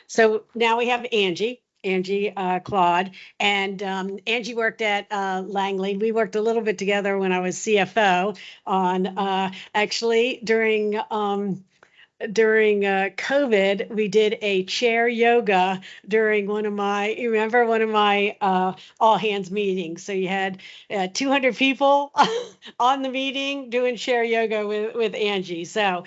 So now we have Angie Claude, and Angie worked at Langley. We worked a little bit together when I was CFO on actually during COVID, we did a chair yoga during you remember one of my all hands meetings. So you had 200 people on the meeting doing chair yoga with Angie. So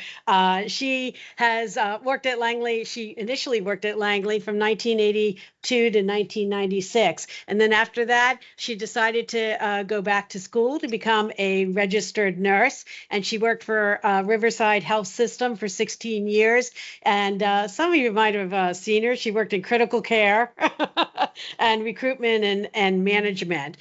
she has worked at Langley. She initially worked at Langley from 1982 to 1996. And then after that, she decided to go back to school to become a registered nurse. And she worked for Riverside Health System for 16 years. And some of you might have seen her. She worked in critical care and recruitment and management.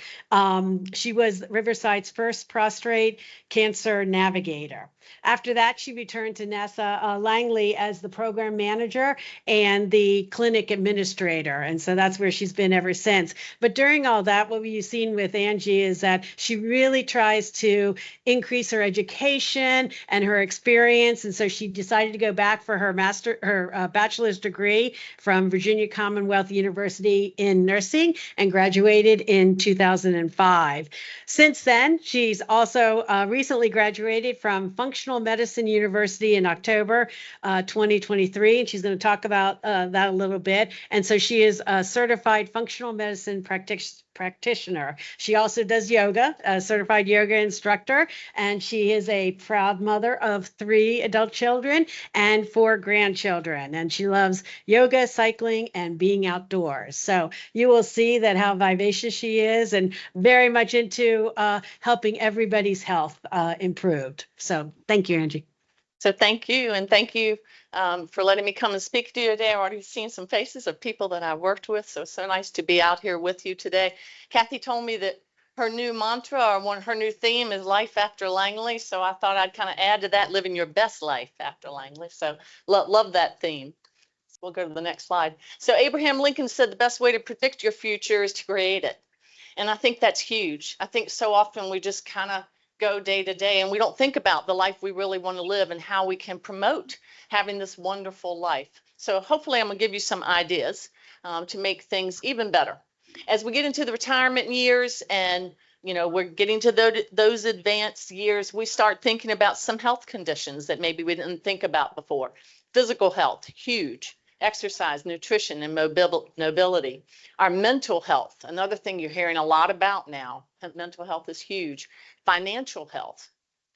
She was Riverside's first prostate cancer navigator. After that, she returned to NASA Langley as the program manager and the clinic administrator. And so that's where she's been ever since. But during all that, what we've seen with Angie is that she really tries to increase her education and her experience. And so she decided to go back for her bachelor's degree from Virginia Commonwealth University in nursing and graduated in 2005. Since then, she's also recently graduated from Functional Medicine University in October 2023, and she's going to talk about that a little bit. And so she is a certified functional medicine practitioner. She also does yoga, a certified yoga instructor, and she is a proud mother of 3 adult children and 4 grandchildren. And she loves yoga, cycling, and being outdoors. So you will see that how vivacious she is and very much into helping everybody's health improved. So thank you, Angie. So thank you, and thank you for letting me come and speak to you today. I've already seen some faces of people that I've worked with, so nice to be out here with you today. Kathy told me that her new mantra or her new theme is life after Langley, so I thought I'd kind of add to that, living your best life after Langley. So love that theme. We'll go to the next slide. So Abraham Lincoln said the best way to predict your future is to create it. And I think that's huge. I think so often we just kind of go day to day and we don't think about the life we really want to live and how we can promote having this wonderful life. So hopefully I'm going to give you some ideas to make things even better. As we get into the retirement years and we're getting to those advanced years, we start thinking about some health conditions that maybe we didn't think about before. Physical health, huge. Exercise, nutrition, and mobility. Our mental health, another thing you're hearing a lot about now. Mental health is huge. Financial health.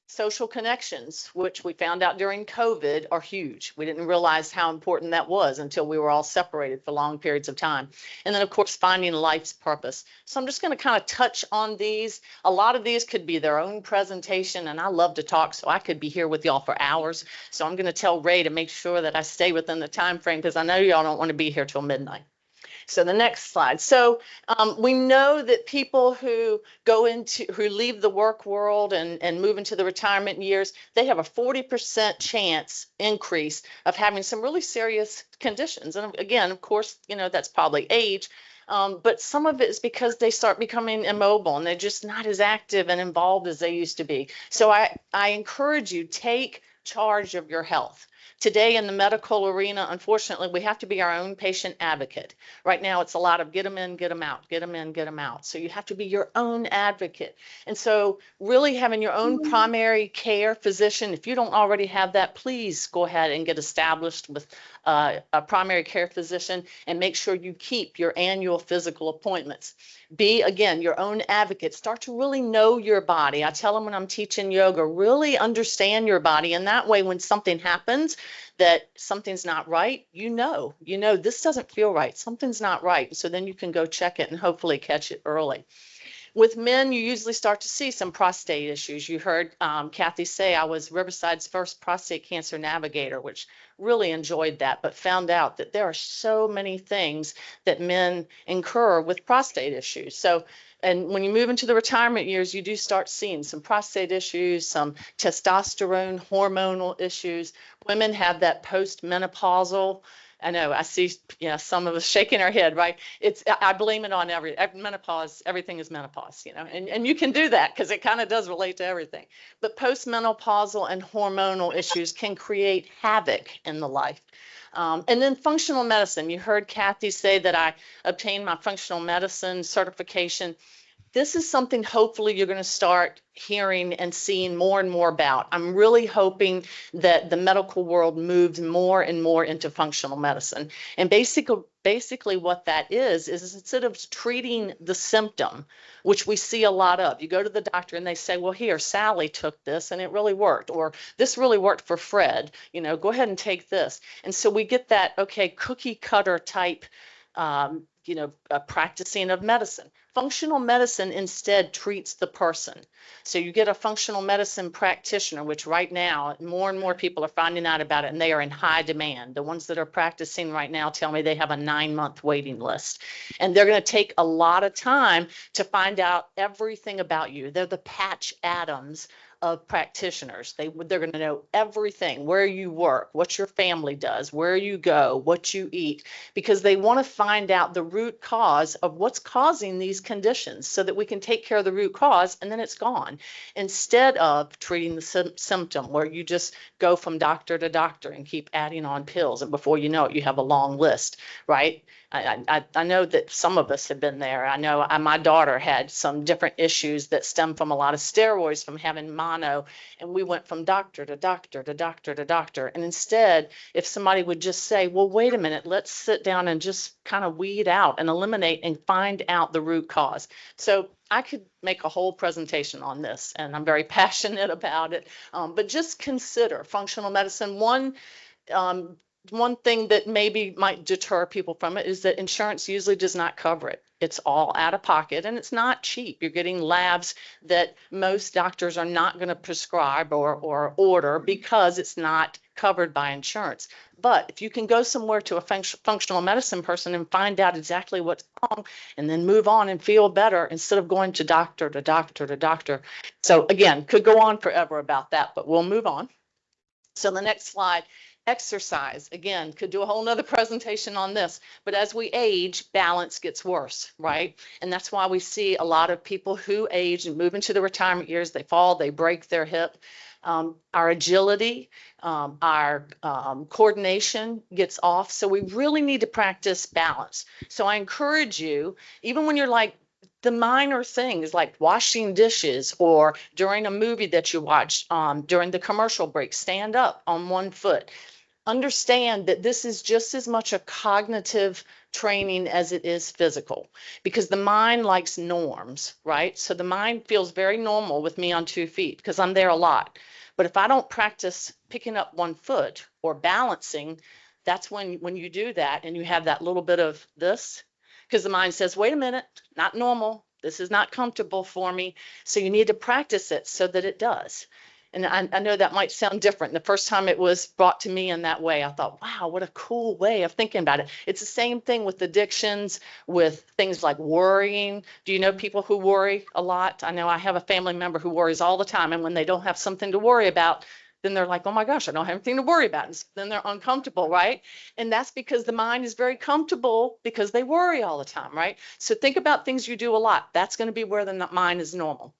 Social connections, which we found out during COVID, are huge. We didn't realize how important that was until we were all separated for long periods of time. And then, of course, finding life's purpose. So I'm just going to kind of touch on these. A lot of these could be their own presentation, and I love to talk, so I could be here with y'all for hours. So I'm going to tell Ray to make sure that I stay within the time frame because I know y'all don't want to be here till midnight. So the next slide. So we know that people who leave the work world and move into the retirement years, they have a 40% chance increase of having some really serious conditions. And again, of course, that's probably age. But some of it is because they start becoming immobile and they're just not as active and involved as they used to be. So I encourage you, take charge of your health. Today in the medical arena, unfortunately, we have to be our own patient advocate. Right now, it's a lot of get them in, get them out, get them in, get them out. So you have to be your own advocate. And so really having your own primary care physician, if you don't already have that, please go ahead and get established with a primary care physician and make sure you keep your annual physical appointments. Be, again, your own advocate. Start to really know your body. I tell them when I'm teaching yoga, really understand your body. And that way, when something happens, that something's not right, this doesn't feel right. Something's not right. So then you can go check it and hopefully catch it early. With men, you usually start to see some prostate issues. You heard Kathy say I was Riverside's first prostate cancer navigator, which really enjoyed that, but found out that there are so many things that men incur with prostate issues. So, and when you move into the retirement years, you do start seeing some prostate issues, some testosterone, hormonal issues. Women have that postmenopausal I know. I see, yeah, some of us shaking our head, right? I blame it on menopause. Everything is menopause, and you can do that because it kind of does relate to everything. But postmenopausal and hormonal issues can create havoc in the life. And then functional medicine. You heard Kathy say that I obtained my functional medicine certification. This is something hopefully you're going to start hearing and seeing more and more about. I'm really hoping that the medical world moves more and more into functional medicine. And basically what that is instead of treating the symptom, which we see a lot of, you go to the doctor and they say, well, here, Sally took this and it really worked, or this really worked for Fred, go ahead and take this. And so we get that, okay, cookie cutter type practicing of medicine. Functional medicine instead treats the person. So you get a functional medicine practitioner, which right now more and more people are finding out about it, and they are in high demand. The ones that are practicing right now tell me they have a 9-month waiting list, and they're going to take a lot of time to find out everything about you. They're the Patch Adams of practitioners. They're going to know everything, where you work, what your family does, where you go, what you eat, because they want to find out the root cause of what's causing these conditions so that we can take care of the root cause and then it's gone, instead of treating the symptom where you just go from doctor to doctor and keep adding on pills, and before you know it, you have a long list, right? I know that some of us have been there. I know my daughter had some different issues that stem from a lot of steroids from having mono, and we went from doctor to doctor to doctor to doctor. And instead, if somebody would just say, well, wait a minute, let's sit down and just kind of weed out and eliminate and find out the root cause. So I could make a whole presentation on this, and I'm very passionate about it. But just consider functional medicine. One thing that maybe might deter people from it is that insurance usually does not cover it. It's all out of pocket and it's not cheap. You're getting labs that most doctors are not going to prescribe or order because it's not covered by insurance. But if you can go somewhere to a functional medicine person and find out exactly what's wrong and then move on and feel better instead of going to doctor to doctor to doctor. So again, could go on forever about that, but we'll move on. So the next slide. Exercise, again, could do a whole nother presentation on this, but as we age, balance gets worse, right? And that's why we see a lot of people who age and move into the retirement years, they fall, they break their hip. Our agility, our coordination gets off. So we really need to practice balance. So I encourage you, even when you're like, the minor things like washing dishes or during a movie that you watch, during the commercial break, stand up on one foot. Understand that this is just as much a cognitive training as it is physical, because the mind likes norms, right? So the mind feels very normal with me on 2 feet because I'm there a lot. But if I don't practice picking up 1 foot or balancing, that's when you do that and you have that little bit of this, because the mind says, wait a minute, not normal. This is not comfortable for me. So you need to practice it so that it does. And I know that might sound different. The first time it was brought to me in that way, I thought, wow, what a cool way of thinking about it. It's the same thing with addictions, with things like worrying. Do you know people who worry a lot? I know I have a family member who worries all the time. And when they don't have something to worry about, then they're like, oh my gosh, I don't have anything to worry about. And then they're uncomfortable, right? And that's because the mind is very comfortable because they worry all the time, right? So think about things you do a lot. That's going to be where the mind is normal.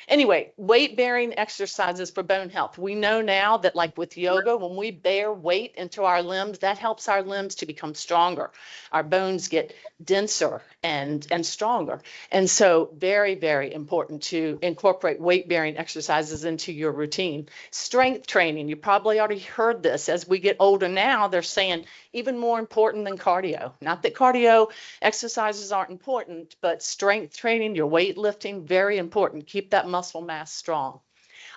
Anyway, weight-bearing exercises for bone health. We know now that, like with yoga, when we bear weight into our limbs, that helps our limbs to become stronger. Our bones get denser and stronger. And so very, very important to incorporate weight-bearing exercises into your routine. Strength training. You probably already heard this. As we get older now, they're saying even more important than cardio. Not that cardio exercises aren't important, but strength training, your weightlifting, very important. Keep that muscle mass strong.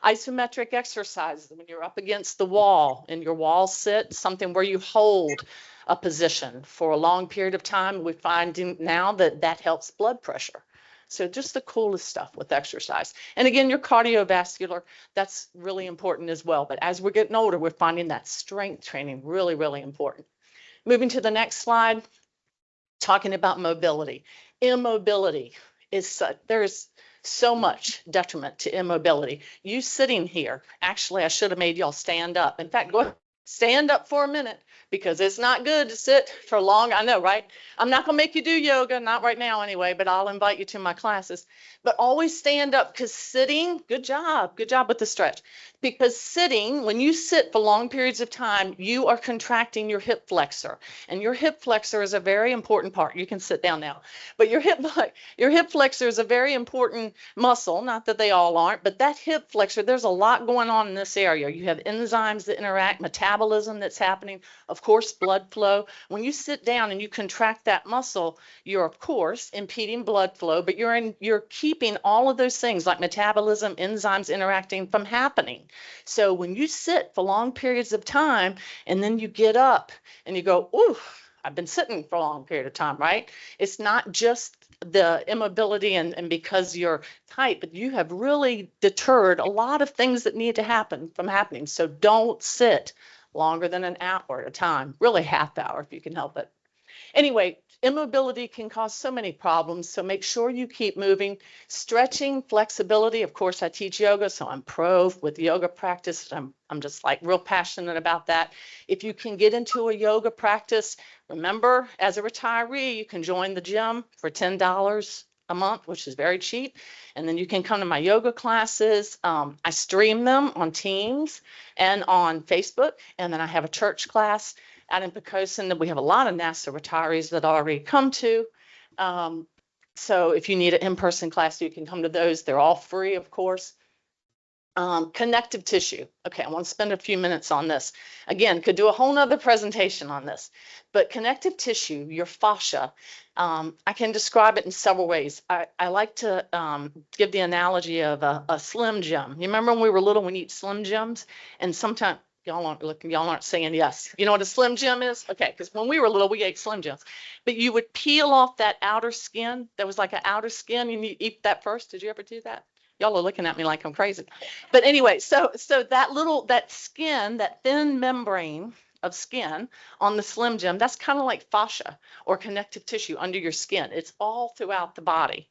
Isometric exercises, when you're up against the wall in your wall sit, something where you hold a position for a long period of time. We're finding now that that helps blood pressure. So just the coolest stuff with exercise. And again, your cardiovascular, that's really important as well. But as we're getting older, we're finding that strength training really, really important. Moving to the next slide, talking about mobility. Immobility is, there's so much detriment to immobility. You sitting here, actually, I should have made y'all stand up. In fact, go Stand up for a minute because it's not good to sit for long. I know, right? I'm not going to make you do yoga, not right now anyway, but I'll invite you to my classes. But always stand up because sitting, good job with the stretch. Because sitting, when you sit for long periods of time, you are contracting your hip flexor. And your hip flexor is a very important part. You can sit down now. But your hip flexor is a very important muscle, not that they all aren't, but that hip flexor, there's a lot going on in this area. You have enzymes that interact, metabolism that's happening, of course, blood flow. When you sit down and you contract that muscle, you're of course impeding blood flow, but you're keeping all of those things like metabolism, enzymes interacting from happening. So when you sit for long periods of time and then you get up and you go, ooh, I've been sitting for a long period of time, right? It's not just the immobility and because you're tight, but you have really deterred a lot of things that need to happen from happening. So don't sit longer than an hour at a time, really half hour if you can help it. Anyway, immobility can cause so many problems, so make sure you keep moving. Stretching, flexibility, of course, I teach yoga, so I'm pro with yoga practice. I'm just like real passionate about that. If you can get into a yoga practice, remember, as a retiree, you can join the gym for $10 a month, which is very cheap. And then you can come to my yoga classes. I stream them on Teams and on Facebook. And then I have a church class out in Pocosin that we have a lot of NASA retirees that already come to. So if you need an in-person class, you can come to those. They're all free, of course. Connective tissue. Okay, I want to spend a few minutes on this. Again, could do a whole nother presentation on this, but connective tissue, your fascia, I can describe it in several ways. I like to give the analogy of a Slim Jim. You remember when we were little, we eat Slim Jims, and sometimes y'all aren't looking, y'all aren't saying yes. You know what a Slim Jim is? Okay, because when we were little, we ate Slim Jims, but you would peel off that outer skin. There was like an outer skin, and you eat that first. Did you ever do that? Y'all are looking at me like I'm crazy. But anyway, so that skin, that thin membrane of skin on the Slim Jim, that's kind of like fascia or connective tissue under your skin. It's all throughout the body.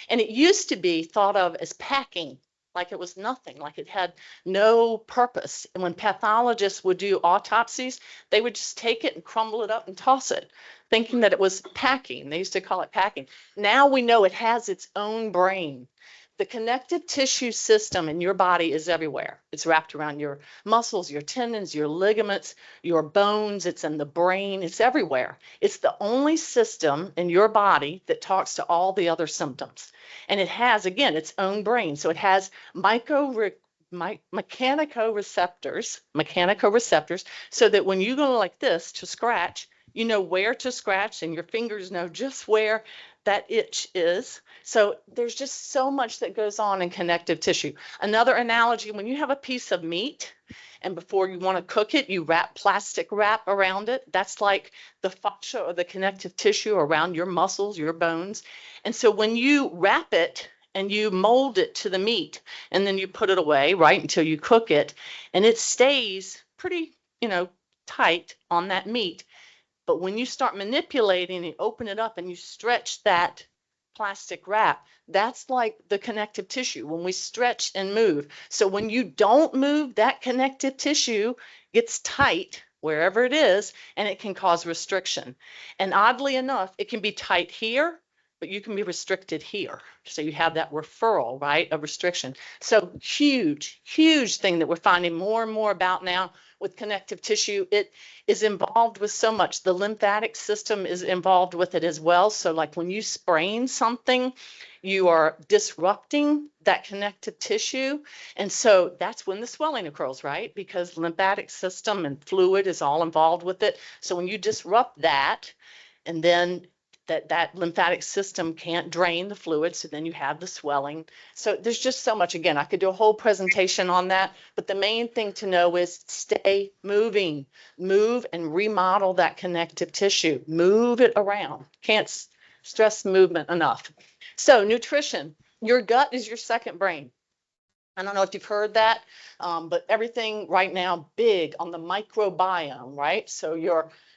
And it used to be thought of as packing, like it was nothing, like it had no purpose. And when pathologists would do autopsies, they would just take it and crumble it up and toss it, thinking that it was packing. They used to call it packing. Now we know it has its own brain. The connective tissue system in your body is everywhere. It's wrapped around your muscles, your tendons, your ligaments, your bones. It's in the brain. It's everywhere. It's the only system in your body that talks to all the other symptoms. And it has, again, its own brain. So it has mechanicoreceptors, so that when you go like this to scratch, you know where to scratch and your fingers know just where that itch is. So there's just so much that goes on in connective tissue. Another analogy, when you have a piece of meat and before you want to cook it, you wrap plastic wrap around it. That's like the fascia or the connective tissue around your muscles, your bones. And so when you wrap it and you mold it to the meat and then you put it away, right, until you cook it, and it stays pretty, tight on that meat. But when you start manipulating and open it up and you stretch that plastic wrap, that's like the connective tissue when we stretch and move. So when you don't move, that connective tissue gets tight wherever it is, and it can cause restriction. And oddly enough, it can be tight here, but you can be restricted here. So you have that referral, right, of restriction. So huge, huge thing that we're finding more and more about now with connective tissue. It is involved with so much. The lymphatic system is involved with it as well. So like when you sprain something, you are disrupting that connective tissue. And so that's when the swelling occurs, right? Because lymphatic system and fluid is all involved with it. So when you disrupt that, and then that lymphatic system can't drain the fluid, so then you have the swelling. So there's just so much. Again, I could do a whole presentation on that, but the main thing to know is stay moving, move and remodel that connective tissue, move it around. Can't stress movement enough. So nutrition, your gut is your second brain. I don't know if you've heard that, but everything right now big on the microbiome, right? So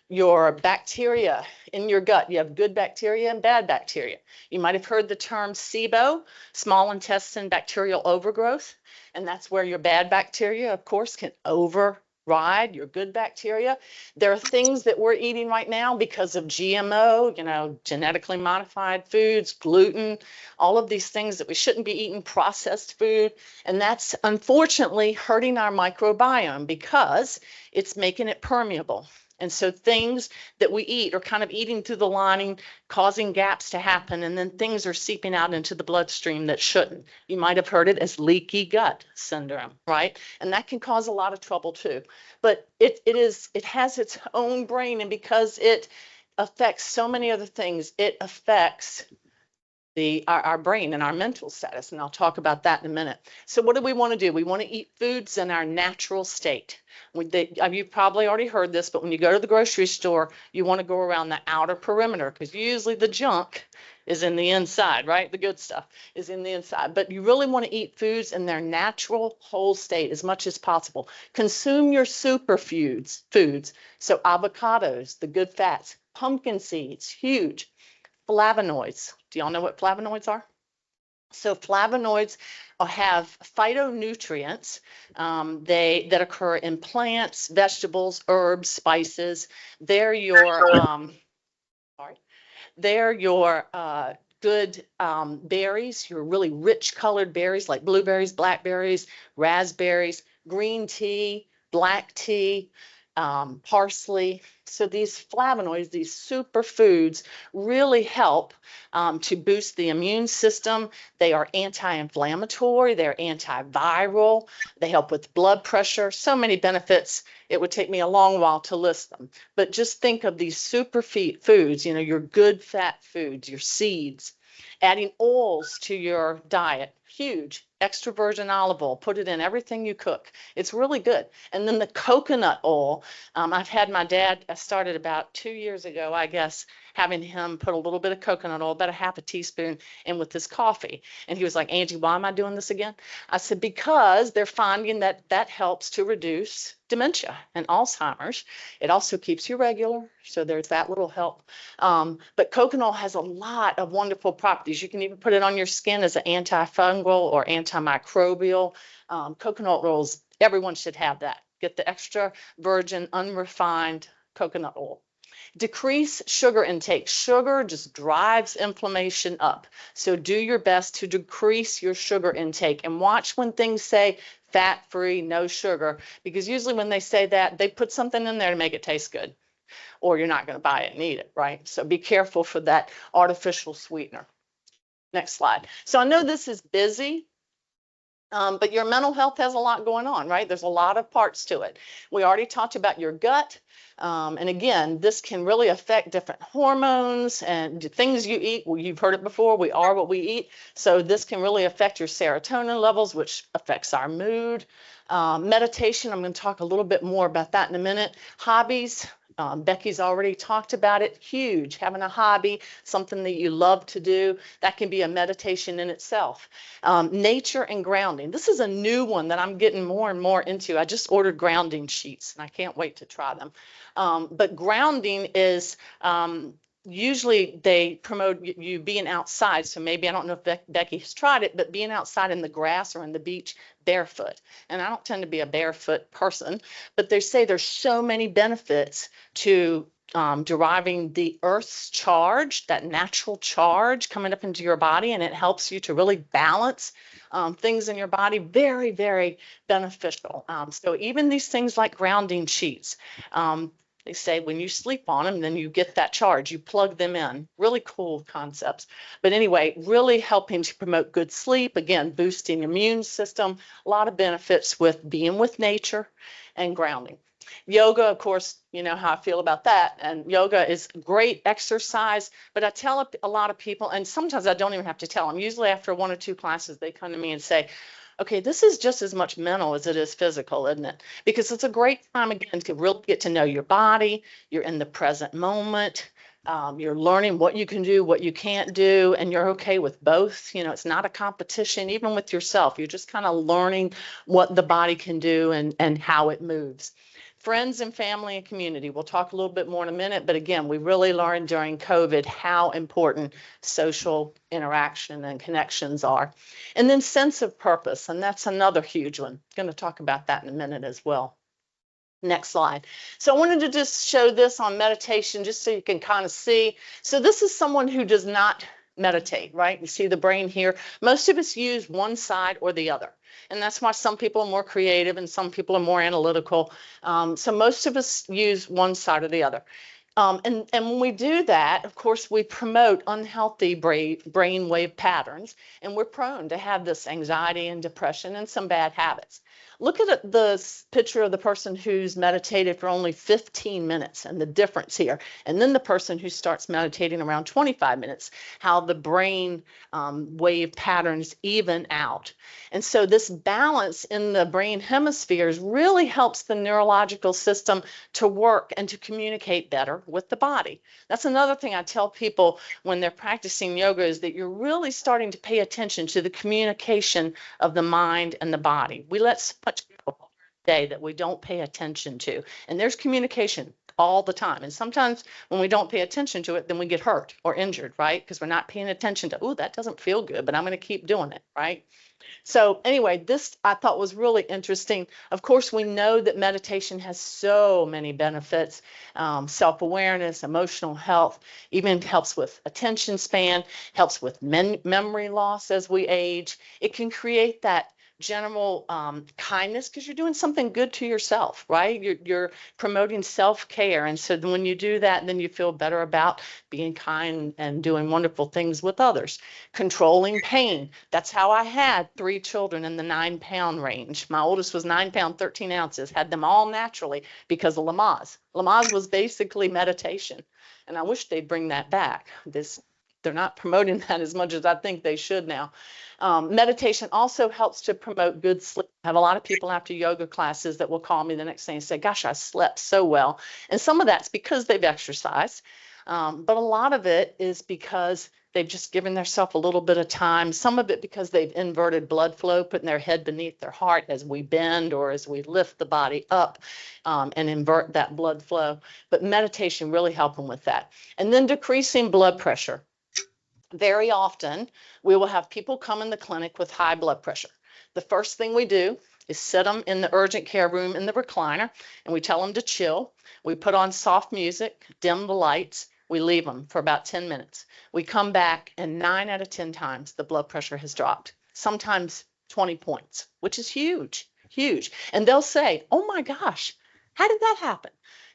your bacteria in your gut, you have good bacteria and bad bacteria. You might have heard the term SIBO, small intestine bacterial overgrowth, and that's where your bad bacteria, of course, can ride your good bacteria. There are things that we're eating right now because of GMO, genetically modified foods, gluten, all of these things that we shouldn't be eating, processed food. And that's unfortunately hurting our microbiome because it's making it permeable. And so things that we eat are kind of eating through the lining, causing gaps to happen, and then things are seeping out into the bloodstream that shouldn't. You might have heard it as leaky gut syndrome, right? And that can cause a lot of trouble too. But it has its own brain, and because it affects so many other things, it affects our brain and our mental status, and I'll talk about that in a minute. So what do we want to do? We want to eat foods in our natural state. You've probably already heard this, but when you go to the grocery store, you want to go around the outer perimeter because usually the junk is in the inside, right? The good stuff is in the inside, but you really want to eat foods in their natural whole state as much as possible. Consume your superfoods, so avocados, the good fats, pumpkin seeds, huge. Flavonoids. Do y'all know what flavonoids are? So flavonoids have phytonutrients that occur in plants, vegetables, herbs, spices. They're your good berries, your really rich colored berries like blueberries, blackberries, raspberries, green tea, black tea, parsley. So these flavonoids, these superfoods, really help to boost the immune system. They are anti-inflammatory, they're antiviral, they help with blood pressure, so many benefits. It would take me a long while to list them. But just think of these super foods, your good fat foods, your seeds, adding oils to your diet, huge. Extra virgin olive oil, put it in everything you cook. It's really good. And then the coconut oil, I've had my dad, I started about 2 years ago, I guess, having him put a little bit of coconut oil, about a half a teaspoon, in with his coffee. And he was like, Angie, why am I doing this again? I said, because they're finding that helps to reduce dementia and Alzheimer's. It also keeps you regular, so there's that little help. But coconut oil has a lot of wonderful properties. You can even put it on your skin as an antifungal or antimicrobial. Coconut oils, everyone should have that. Get the extra virgin, unrefined coconut oil. Decrease sugar intake. Sugar just drives inflammation up. So do your best to decrease your sugar intake, and watch when things say fat-free, no sugar, because usually when they say that, they put something in there to make it taste good, or you're not going to buy it and eat it, right? So be careful for that artificial sweetener. Next slide. So I know this is busy, but your mental health has a lot going on, right? There's a lot of parts to it. We already talked about your gut. And again, this can really affect different hormones and things you eat. Well, you've heard it before, we are what we eat. So this can really affect your serotonin levels, which affects our mood. Meditation, I'm going to talk a little bit more about that in a minute. Hobbies. Becky's already talked about it. Huge. Having a hobby, something that you love to do, that can be a meditation in itself. Nature and grounding. This is a new one that I'm getting more and more into. I just ordered grounding sheets, and I can't wait to try them. But grounding is usually they promote you being outside. So maybe, I don't know if Becky has tried it, but being outside in the grass or in the beach barefoot. And I don't tend to be a barefoot person, but they say there's so many benefits to deriving the earth's charge, that natural charge coming up into your body, and it helps you to really balance things in your body. Very, very beneficial. So even these things like grounding sheets, they say when you sleep on them, then you get that charge. You plug them in. Really cool concepts. But anyway, really helping to promote good sleep. Again, boosting immune system. A lot of benefits with being with nature and grounding. Yoga, of course, you know how I feel about that. And yoga is great exercise. But I tell a lot of people, and sometimes I don't even have to tell them. Usually after 1 or 2 classes, they come to me and say, okay, this is just as much mental as it is physical, isn't it? Because it's a great time, again, to really get to know your body. You're in the present moment. You're learning what you can do, what you can't do, and you're okay with both. It's not a competition, even with yourself. You're just kind of learning what the body can do and how it moves. Friends and family and community. We'll talk a little bit more in a minute, but again, we really learned during COVID how important social interaction and connections are. And then sense of purpose, and that's another huge one. I'm going to talk about that in a minute as well. Next slide. So I wanted to just show this on meditation just so you can kind of see. So this is someone who does not meditate, right? You see the brain here. Most of us use one side or the other. And that's why some people are more creative and some people are more analytical. So most of us use one side or the other. And when we do that, of course, we promote unhealthy brain wave patterns, and we're prone to have this anxiety and depression and some bad habits. Look at the picture of the person who's meditated for only 15 minutes and the difference here. And then the person who starts meditating around 25 minutes, how the brain wave patterns even out. And so this balance in the brain hemispheres really helps the neurological system to work and to communicate better with the body. That's another thing I tell people when they're practicing yoga, is that you're really starting to pay attention to the communication of the mind and the body. We let so much go day that we don't pay attention to, and there's communication all the time. And sometimes when we don't pay attention to it, then we get hurt or injured, right? Because we're not paying attention to, oh, that doesn't feel good, but I'm going to keep doing it, right? So anyway, this I thought was really interesting. Of course, we know that meditation has so many benefits, self-awareness, emotional health, even helps with attention span, helps with memory loss as we age. It can create that general kindness because you're doing something good to yourself, right? You're promoting self-care. And so when you do that, then you feel better about being kind and doing wonderful things with others. Controlling pain. That's how I had 3 children in the 9-pound range. My oldest was 9 pounds, 13 ounces, had them all naturally because of Lamaze. Lamaze was basically meditation. And I wish they'd bring that back. They're not promoting that as much as I think they should now. Meditation also helps to promote good sleep. I have a lot of people after yoga classes that will call me the next day and say, gosh, I slept so well. And some of that's because they've exercised. But a lot of it is because they've just given themselves a little bit of time. Some of it because they've inverted blood flow, putting their head beneath their heart as we bend or as we lift the body up and invert that blood flow. But meditation really helps them with that. And then decreasing blood pressure. Very often, we will have people come in the clinic with high blood pressure. The first thing we do is sit them in the urgent care room in the recliner, and we tell them to chill. We put on soft music, dim the lights. We leave them for about 10 minutes. We come back, and 9 out of 10 times the blood pressure has dropped, sometimes 20 points, which is huge, huge. And they'll say, oh my gosh, how did that happen?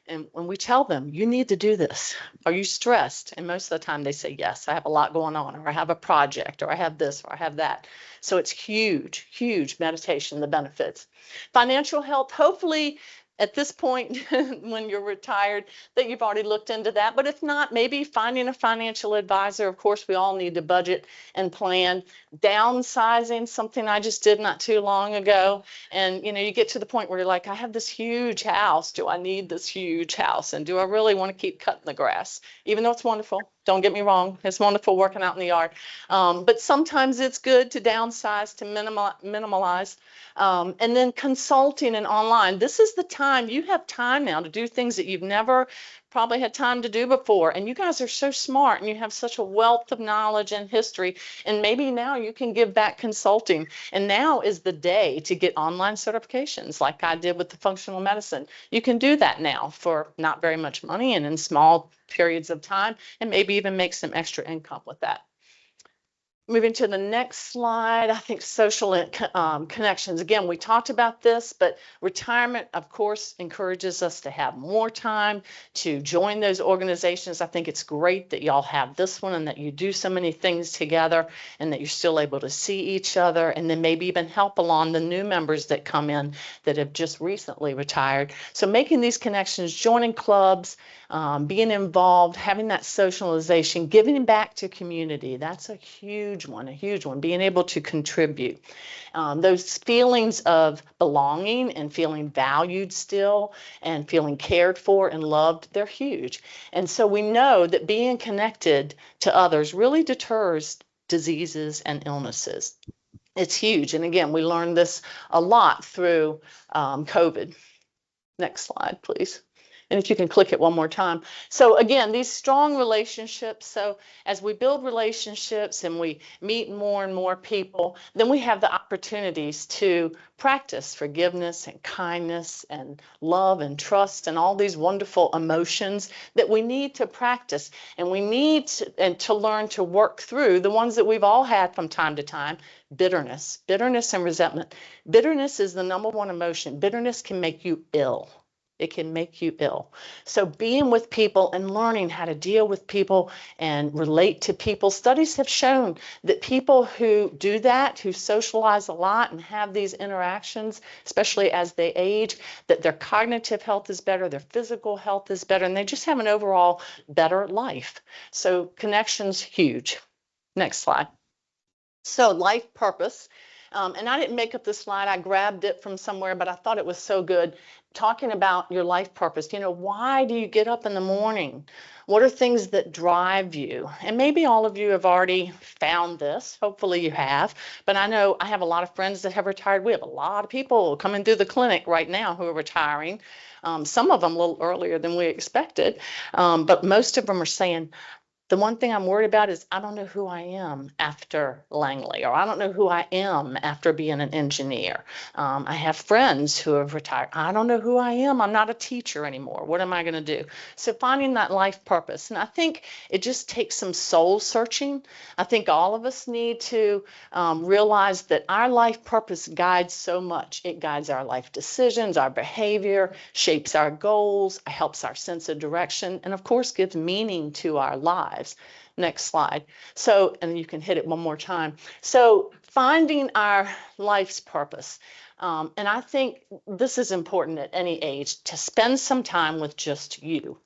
And when we tell them, you need to do this, are you stressed? And most of the time they say, yes, I have a lot going on, or I have a project, or I have this, or I have that. So it's huge, huge meditation, the benefits. Financial health, hopefully at this point when you're retired that you've already looked into that. But if not, maybe finding a financial advisor. Of course, we all need to budget and plan. Downsizing, something I just did not too long ago. And you get to the point where you're like, I have this huge house. Do I need this huge house? And do I really want to keep cutting the grass? Even though it's wonderful. Don't get me wrong. It's wonderful working out in the yard. But sometimes it's good to downsize, to minimalize. And then consulting and online. This is the time. You have time now to do things that you've never probably had time to do before. And you guys are so smart and you have such a wealth of knowledge and history. And maybe now you can give back consulting. And now is the day to get online certifications like I did with the functional medicine. You can do that now for not very much money and in small periods of time, and maybe even make some extra income with that. Moving to the next slide, I think social connections. Again, we talked about this, but retirement, of course, encourages us to have more time to join those organizations. I think it's great that y'all have this one and that you do so many things together and that you're still able to see each other and then maybe even help along the new members that come in that have just recently retired. So making these connections, joining clubs, being involved, having that socialization, giving back to community, that's a huge one, being able to contribute. Those feelings of belonging and feeling valued still and feeling cared for and loved, they're huge. And so we know that being connected to others really deters diseases and illnesses. It's huge. And again, we learned this a lot through COVID. Next slide, please. And if you can click it one more time. So again, these strong relationships. So as we build relationships and we meet more and more people, then we have the opportunities to practice forgiveness and kindness and love and trust and all these wonderful emotions that we need to practice. And we need to learn to work through the ones that we've all had from time to time. Bitterness and resentment. Bitterness is the number one emotion. Bitterness can make you ill. It can make you ill. So being with people and learning how to deal with people and relate to people. Studies have shown that people who do that, who socialize a lot and have these interactions, especially as they age, that their cognitive health is better, their physical health is better, and they just have an overall better life. So connection's huge. Next slide. So life purpose. And I didn't make up this slide. I grabbed it from somewhere, but I thought it was so good. Talking about your life purpose. Why do you get up in the morning? What are things that drive you? And maybe all of you have already found this. Hopefully you have. But I know I have a lot of friends that have retired. We have a lot of people coming through the clinic right now who are retiring. Some of them a little earlier than we expected. But most of them are saying, the one thing I'm worried about is I don't know who I am after Langley, or I don't know who I am after being an engineer. I have friends who have retired. I don't know who I am. I'm not a teacher anymore. What am I going to do? So finding that life purpose. And I think it just takes some soul searching. I think all of us need to realize that our life purpose guides so much. It guides our life decisions, our behavior, shapes our goals, helps our sense of direction, and of course gives meaning to our lives. Next slide. So, and you can hit it one more time. So finding our life's purpose. And I think this is important at any age, to spend some time with just you,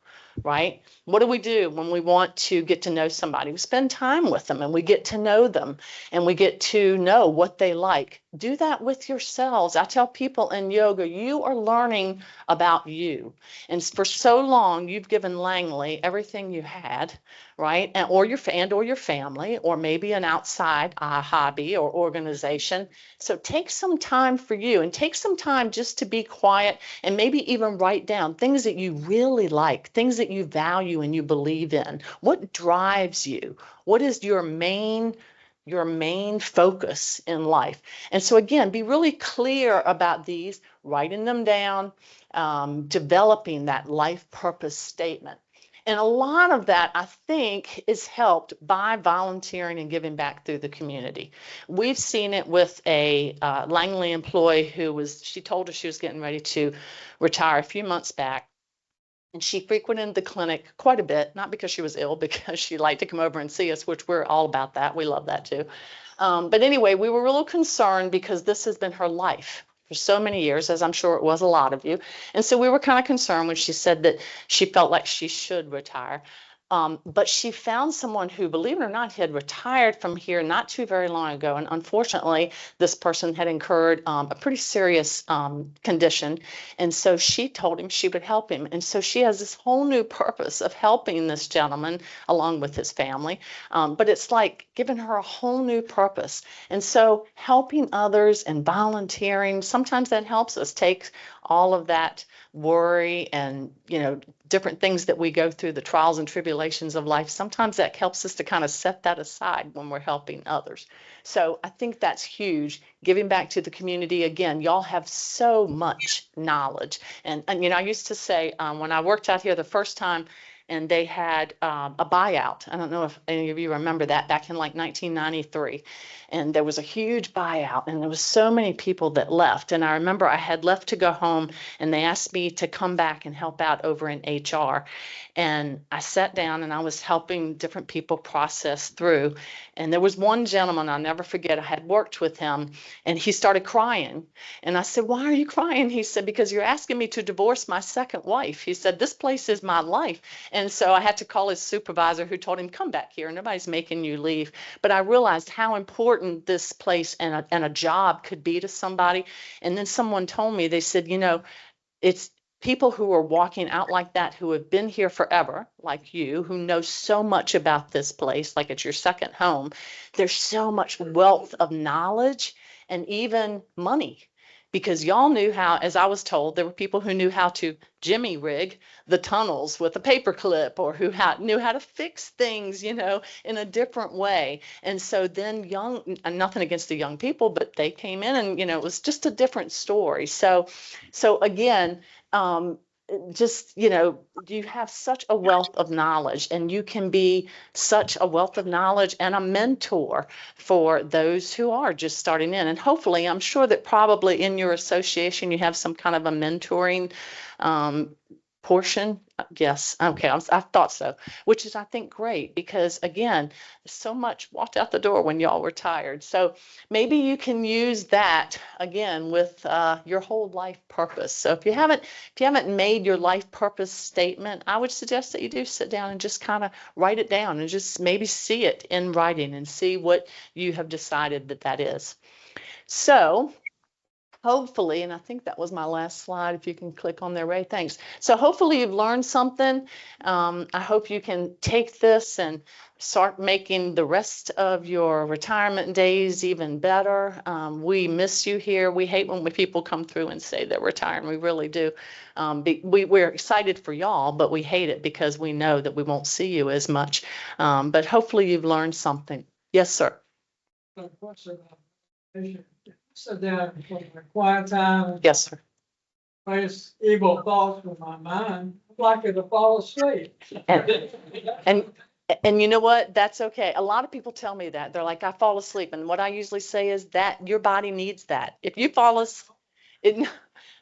right? What do we do when we want to get to know somebody? We spend time with them and we get to know them and we get to know what they like. Do that with yourselves. I tell people in yoga, you are learning about you. And for so long, you've given Langley everything you had, right? Or your family, or maybe an outside hobby or organization. So take some time for you and take some time just to be quiet and maybe even write down things that you really like, things that you value and you believe in. What drives you? What is your main focus in life? And so again, be really clear about these, writing them down, developing that life purpose statement. And a lot of that, I think, is helped by volunteering and giving back through the community. We've seen it with a Langley employee she told us she was getting ready to retire a few months back. And she frequented the clinic quite a bit, not because she was ill, because she liked to come over and see us, which we're all about that. We love that too. But anyway, we were a little concerned because this has been her life for so many years, as I'm sure it was a lot of you. And so we were kind of concerned when she said that she felt like she should retire. But she found someone who, believe it or not, had retired from here not too very long ago. And unfortunately, this person had incurred a pretty serious condition. And so she told him she would help him. And so she has this whole new purpose of helping this gentleman along with his family. But it's like giving her a whole new purpose. And so helping others and volunteering, sometimes that helps us take all of that worry and, different things that we go through, the trials and tribulations of life. Sometimes that helps us to kind of set that aside when we're helping others. So I think that's huge. Giving back to the community. Again, y'all have so much knowledge. And I used to say when I worked out here the first time, and they had a buyout. I don't know if any of you remember that, back in like 1993. And there was a huge buyout, and there was so many people that left. And I remember I had left to go home, and they asked me to come back and help out over in HR. And I sat down and I was helping different people process through. And there was one gentleman, I'll never forget, I had worked with him, and he started crying. And I said, "Why are you crying?" He said, "Because you're asking me to divorce my second wife." He said, "This place is my life." And so I had to call his supervisor, who told him, "Come back here. Nobody's making you leave." But I realized how important this place and a job could be to somebody. And then someone told me, they said, it's people who are walking out like that, who have been here forever, like you, who know so much about this place, like it's your second home. There's so much wealth of knowledge and even money, because y'all knew how, as I was told, there were people who knew how to jimmy rig the tunnels with a paper clip, or who knew how to fix things, in a different way. And so then nothing against the young people, but they came in and, it was just a different story. So again, just, you have such a wealth of knowledge, and you can be such a wealth of knowledge and a mentor for those who are just starting in. And hopefully, I'm sure that probably in your association, you have some kind of a mentoring portion. Yes. Okay. I thought so, which is, I think, great, because again, so much walked out the door when y'all were tired. So maybe you can use that again with your whole life purpose. So if you haven't made your life purpose statement, I would suggest that you do sit down and just kind of write it down, and just maybe see it in writing and see what you have decided that is. So hopefully, and I think that was my last slide, if you can click on there, Ray, thanks. So hopefully you've learned something. I hope you can take this and start making the rest of your retirement days even better. We miss you here. We hate when people come through and say they're retiring. We really do. We're excited for y'all, but we hate it because we know that we won't see you as much. But hopefully you've learned something. Yes, sir. Sit down for my quiet time. Yes, sir. Face evil thoughts from my mind. I'm likely to fall asleep. And you know what? That's okay. A lot of people tell me that. They're like, I fall asleep. And what I usually say is that your body needs that. If you fall asleep,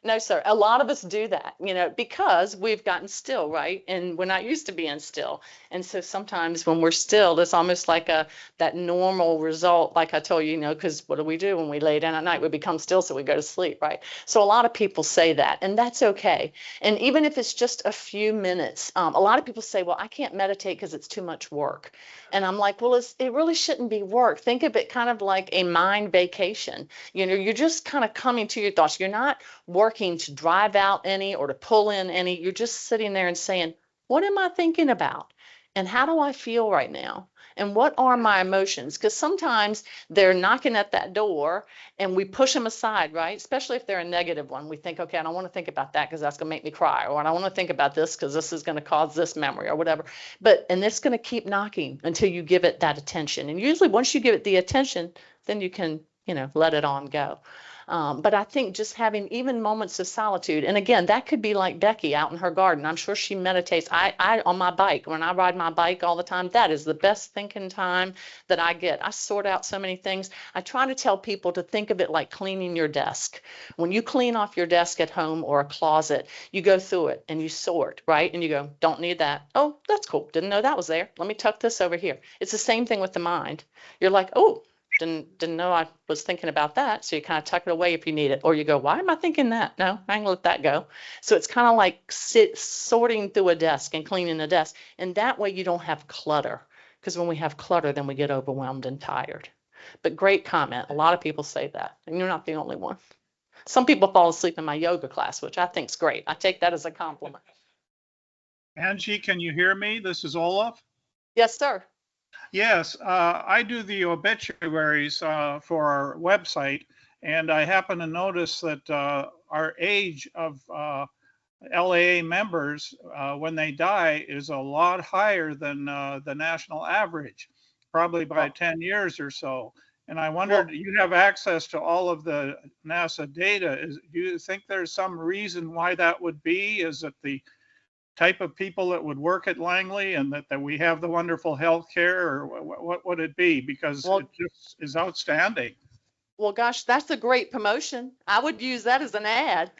no, sir. A lot of us do that, because we've gotten still, right? And we're not used to being still. And so sometimes when we're still, it's almost like that normal result, like I told you, because what do we do when we lay down at night? We become still, so we go to sleep, right? So a lot of people say that, and that's okay. And even if it's just a few minutes, a lot of people say, well, I can't meditate because it's too much work. And I'm like, well, it really shouldn't be work. Think of it kind of like a mind vacation. You're just kind of coming to your thoughts. You're not working to drive out any or to pull in any. You're just sitting there and saying, what am I thinking about? And how do I feel right now? And what are my emotions? Because sometimes they're knocking at that door and we push them aside, right? Especially if they're a negative one. We think, okay, I don't want to think about that because that's going to make me cry. Or I don't want to think about this because this is going to cause this memory or whatever. And it's going to keep knocking until you give it that attention. And usually once you give it the attention, then you can, let it on go. But I think just having even moments of solitude, and again, that could be like Becky out in her garden. I'm sure she meditates. I on my bike, when I ride my bike all the time, that is the best thinking time that I get. I sort out so many things. I try to tell people to think of it like cleaning your desk. When you clean off your desk at home or a closet, you go through it and you sort, right? And you go, don't need that. Oh, that's cool. Didn't know that was there. Let me tuck this over here. It's the same thing with the mind. You're like, oh, didn't know I was thinking about that. So you kind of tuck it away if you need it, or you go, why am I thinking that? No, I can let that go. So it's kind of like sorting through a desk and cleaning the desk. And that way you don't have clutter, because when we have clutter, then we get overwhelmed and tired. But great comment. A lot of people say that, and you're not the only one. Some people fall asleep in my yoga class, which I think is great. I take that as a compliment. Angie, can you hear me? This is Olaf. Yes, sir. Yes, I do the obituaries for our website, and I happen to notice that our age of LAA members when they die is a lot higher than the national average, probably by 10 years or so. And I wondered, you have access to all of the NASA data. Do you think there's some reason why that would be? Is it the type of people that would work at Langley, and that we have the wonderful health care, or what would it be? Because it just is outstanding. Well, gosh, that's a great promotion. I would use that as an ad.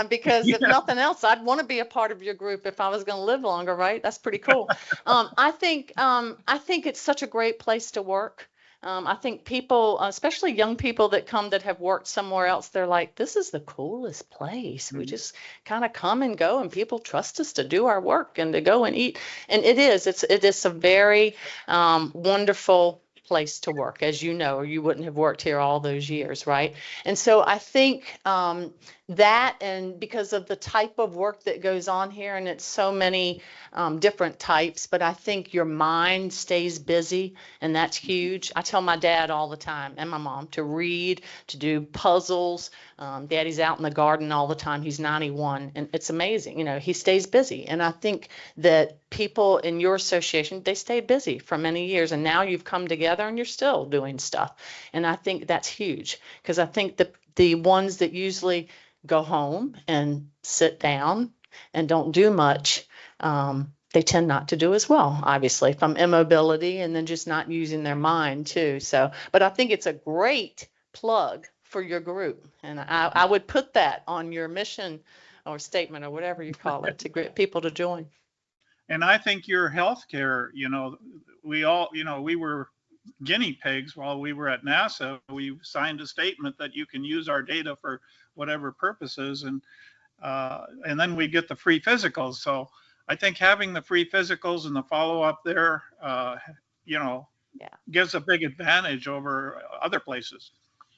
Because if nothing else, I'd want to be a part of your group if I was going to live longer, right? That's pretty cool. I think it's such a great place to work. I think people, especially young people that come that have worked somewhere else, they're like, this is the coolest place. We just kind of come and go, and people trust us to do our work and to go and eat. And it is a very wonderful place to work, as you know, or you wouldn't have worked here all those years, right? And so I think that, and because of the type of work that goes on here, and it's so many different types, but I think your mind stays busy, and that's huge. I tell my dad all the time and my mom to read, to do puzzles. Daddy's out in the garden all the time. He's 91, and it's amazing. You know, he stays busy, and I think that people in your association, they stay busy for many years, and now you've come together and you're still doing stuff, and I think that's huge, because I think the ones that usually go home and sit down and don't do much, they tend not to do as well, obviously, from immobility and then just not using their mind too. So, but I think it's a great plug for your group. And I would put that on your mission or statement or whatever you call it to get people to join. And I think your healthcare, we all, we were guinea pigs while we were at NASA. We signed a statement that you can use our data for whatever purposes, and then we get the free physicals. So I think having the free physicals and the follow up there, gives a big advantage over other places.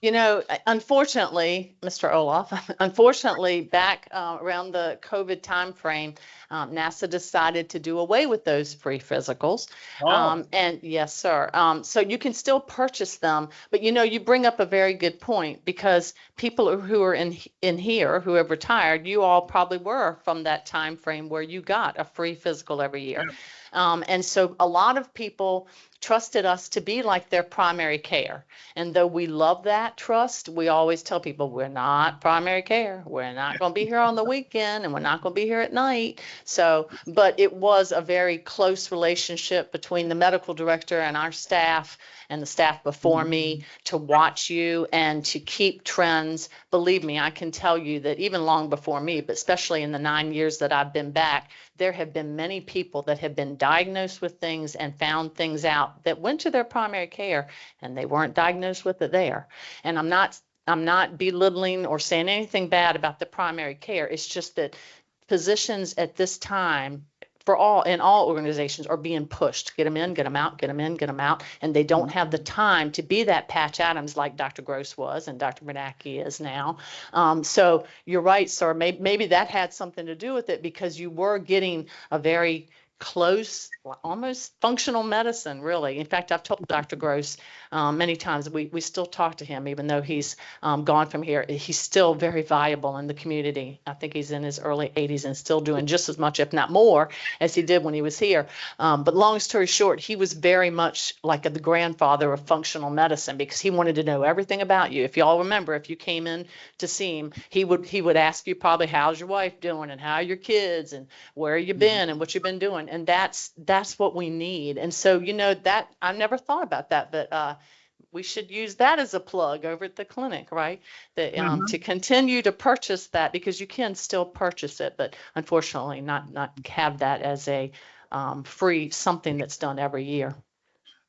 Unfortunately, Mr. Olaf, unfortunately, back around the COVID timeframe, NASA decided to do away with those free physicals. Oh. And yes, sir. So you can still purchase them, but you bring up a very good point, because people who are in here who have retired, you all probably were from that time frame where you got a free physical every year. Yeah. And so a lot of people trusted us to be like their primary care. And though we love that trust, we always tell people we're not primary care. We're not going to be here on the weekend, and we're not going to be here at night. So, but it was a very close relationship between the medical director and our staff and the staff before me to watch you and to keep trends. Believe me, I can tell you that even long before me, but especially in the 9 years that I've been back, there have been many people that have been diagnosed with things and found things out that went to their primary care and they weren't diagnosed with it there. And I'm not belittling or saying anything bad about the primary care. It's just that physicians at this time in all organizations are being pushed. Get them in, get them out, get them in, get them out. And they don't have the time to be that Patch Adams like Dr. Gross was and Dr. Bernanke is now. So you're right, sir. Maybe that had something to do with it, because you were getting a very close, almost functional medicine, really. In fact, I've told Dr. Gross many times, we still talk to him, even though he's gone from here. He's still very viable in the community. I think he's in his early 80s and still doing just as much, if not more, as he did when he was here. But long story short, he was very much like the grandfather of functional medicine, because he wanted to know everything about you. If y'all remember, if you came in to see him, he would ask you probably, how's your wife doing, and how are your kids, and where you been, and what you've been doing. And that's what we need. And so, that I never thought about that, but we should use that as a plug over at the clinic, right? To continue to purchase that, because you can still purchase it, but unfortunately not have that as a free something that's done every year.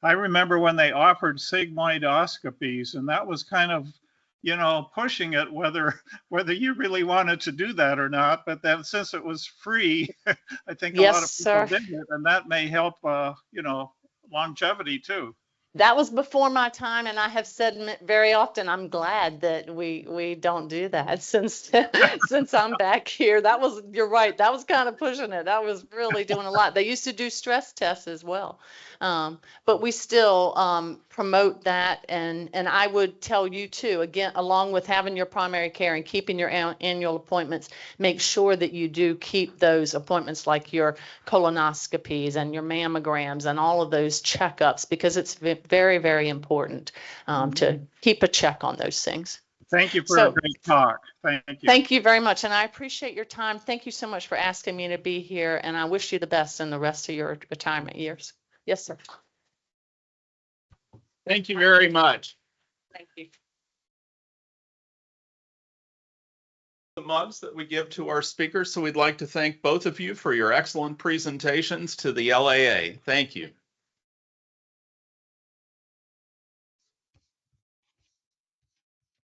I remember when they offered sigmoidoscopies, and that was kind of, pushing it, whether you really wanted to do that or not. But then since it was free, I think a lot of people did it, and that may help, longevity too. That was before my time, and I have said very often, I'm glad that we don't do that since I'm back here. You're right. That was kind of pushing it. That was really doing a lot. They used to do stress tests as well. But we still promote that, and I would tell you too, again, along with having your primary care and keeping your annual appointments, make sure that you do keep those appointments, like your colonoscopies and your mammograms and all of those checkups, because it's very, very important to keep a check on those things. Thank you for a great talk. Thank you. Thank you very much. And I appreciate your time. Thank you so much for asking me to be here. And I wish you the best in the rest of your retirement years. Yes, sir. Thank you very much. Thank you. The mugs that we give to our speakers. So we'd like to thank both of you for your excellent presentations to the LAA. Thank you.